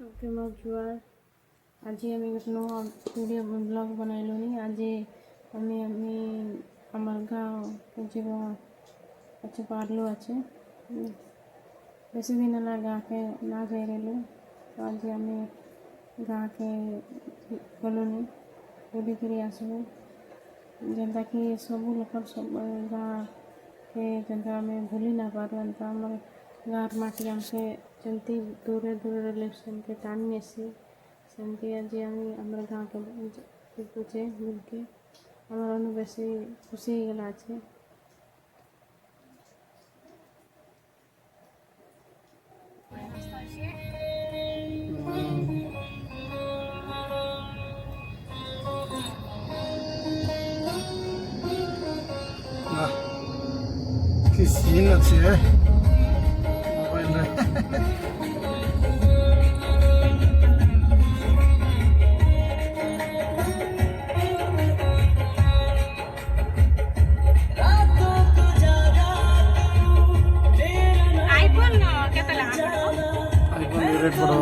सबके मौजूद आज आम एक नया वीडियो ब्लॉग बनैलुनी। आज आम गाँव के जगह अच्छे पार्लो अच्छे बेसी दिन है गाँव के ना जाइलु। तो आज आम गाँव के गलुनी बुली कर आसलु जेनता कि सबू लोग सब गाँव के जेनता आम भूली ना पारू एंता आम गाँव माटी आमसे जमती दूरे दूरे रहे सेमती टाणी नेसी सेमती आज आम गाँव के बुझे बुलके आमर बेसी खुशी गला अच्छे। कि सीन अच्छे है मोबाइल में आईफोन केते लगा आईफोन रेट पड़ो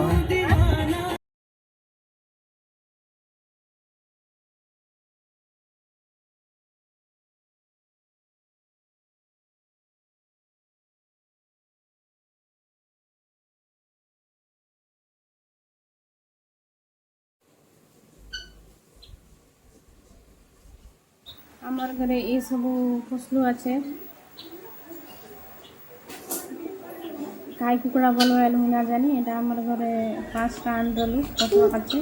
आमार घरे ये सब फसलू अच्छे गाय कुकड़ा बनवाइल हुई ना जानी एटा आमार घरे 5टा आनलु कटुआ अच्छे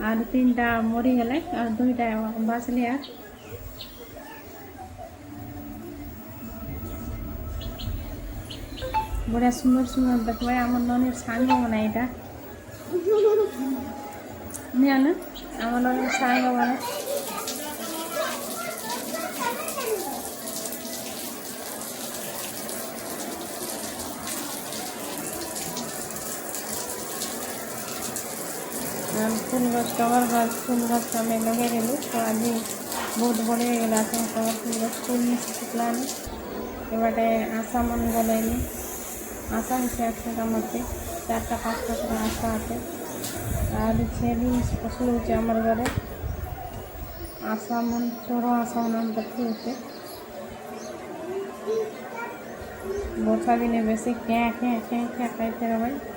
और 3टा मरी गले और 2टा बाँचले यार बढ़िया सुंदर सुंदर देखबे आम ननी सांग बना यहाँ नहीं आम ननी सांग बना फूल गछ टगर गछ फूल गछ आम लगे गलु। तो आज बहुत बढ़िया गला टगर फूल गछ फूल फुटलानी एबाटे आशा मन गलैनी आशा से आठटा मत 4टा 5टा आशा आते और छेली फसल होचे आमर घरे आशा मन चोरो आशा नाम देखते होते वर्षा दिने बेसी क्या क्या क्या क्या कहते रहे।